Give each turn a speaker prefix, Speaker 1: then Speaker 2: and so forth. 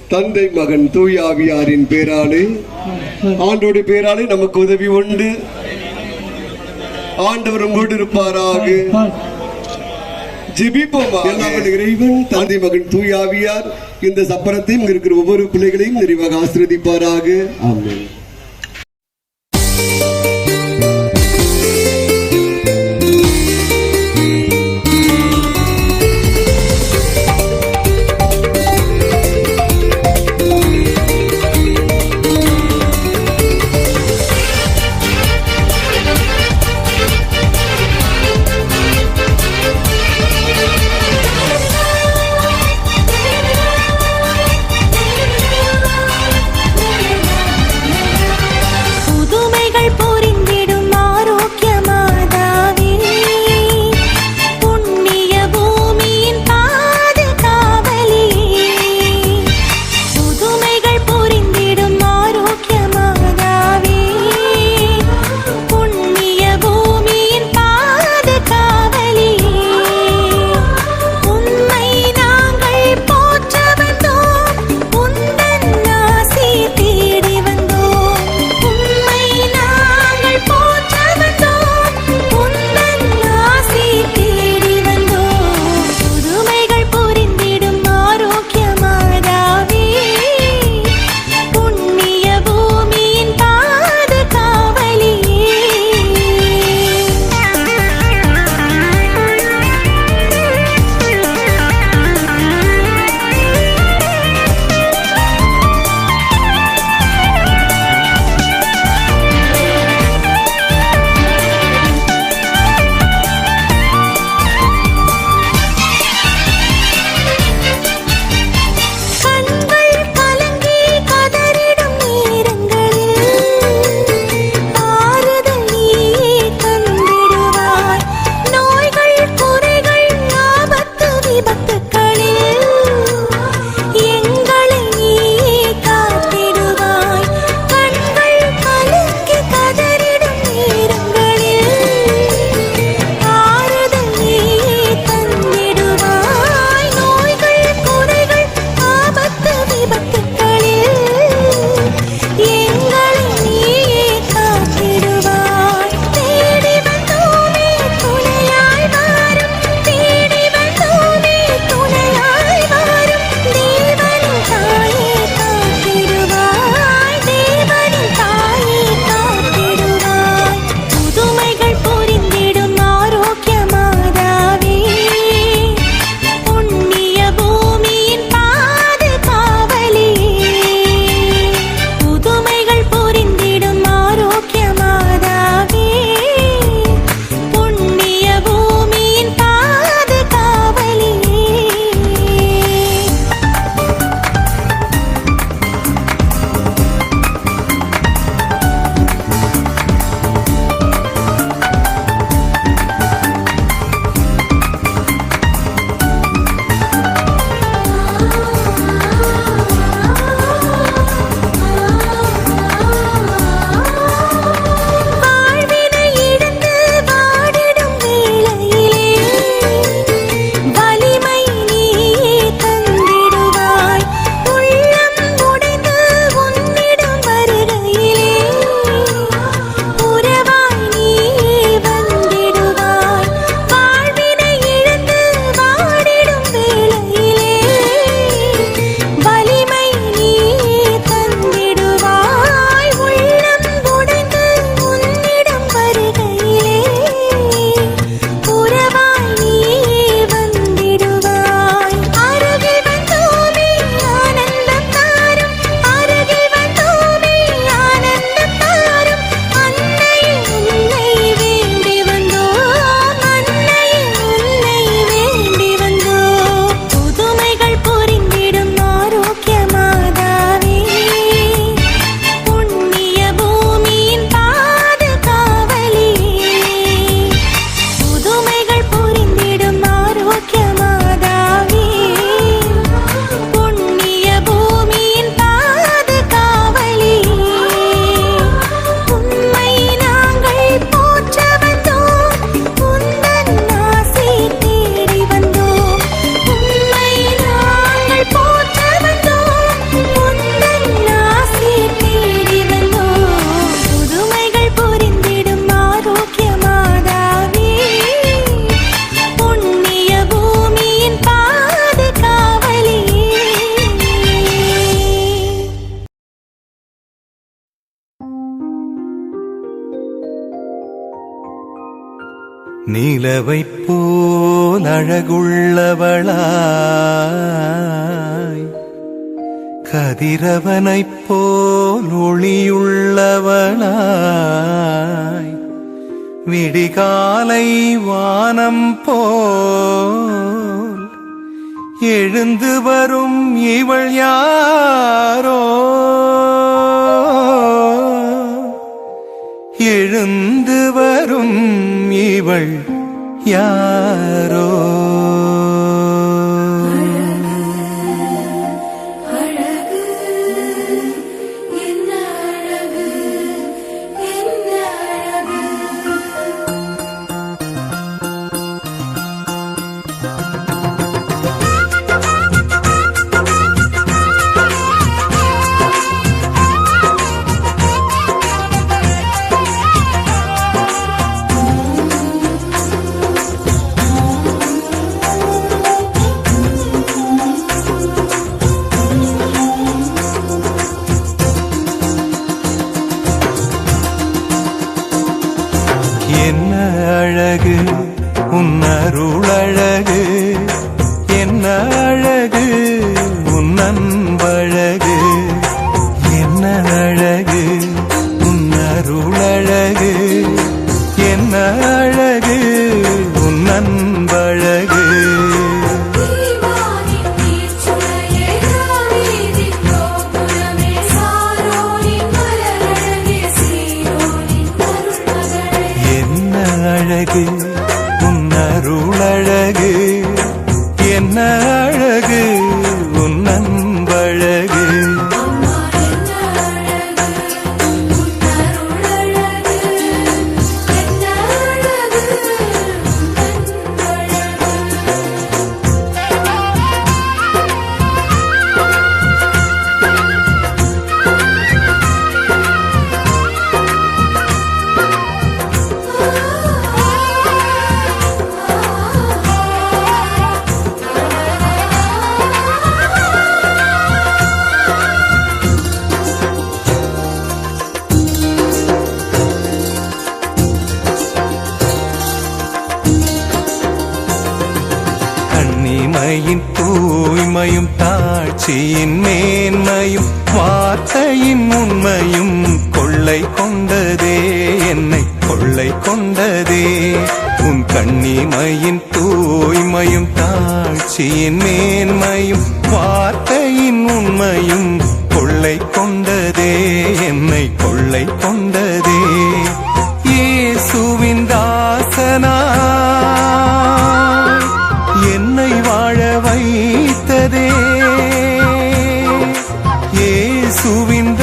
Speaker 1: தந்தை மகன் தூய ஆவியாரின் பேராலே ஆண்டோடைய பேராலே நமக்கு உதவி உண்டு. ஆண்டவர் உங்களோடு இருப்பாராக. ஜெபிப்போமா. எல்லாம் இறைவன் தந்தை மகன் தூய ஆவியார் இந்த சப்பரத்தையும் இருக்கிற ஒவ்வொரு பிள்ளைகளையும் நிறைவாக ஆசீர்வதிப்பாராக. ஆமென்.
Speaker 2: நிலவைப் போல் அழகுள்ளவளாய் கதிரவனைப் போல் ஒளியுள்ளவளாய் விடிகாலை வானம் போல் எழுந்து வரும் இவள் யாரோ எழுந்து வரும் இவள் யாரோ என்ன அழகு உன் அருளழகு என்ன அழகு உன் அன்பழகு என்ன அழகு உன் அருளழகு என்ன அழகு உன் அன்பழகு அழகு உன் அருளழகு என்ன அழகு உன் அன்பழகு கண்ணிமையின் தூய்மையும் தாட்சியின் மேன்மையும் வார்த்தையின் உண்மையும் கொள்ளை கொண்டதே என்னை கொள்ளை கொண்டதே உன் கண்ணிமையின் தூய்மையும் தாட்சியின் மேன்மையும் வார்த்தையின் உண்மையும் கொள்ளை கொண்டதே என்னை கொள்ளை கொண்டதே இயேசுவின் தாசனா என்னை வாழ வைத்ததே இயேசுவின்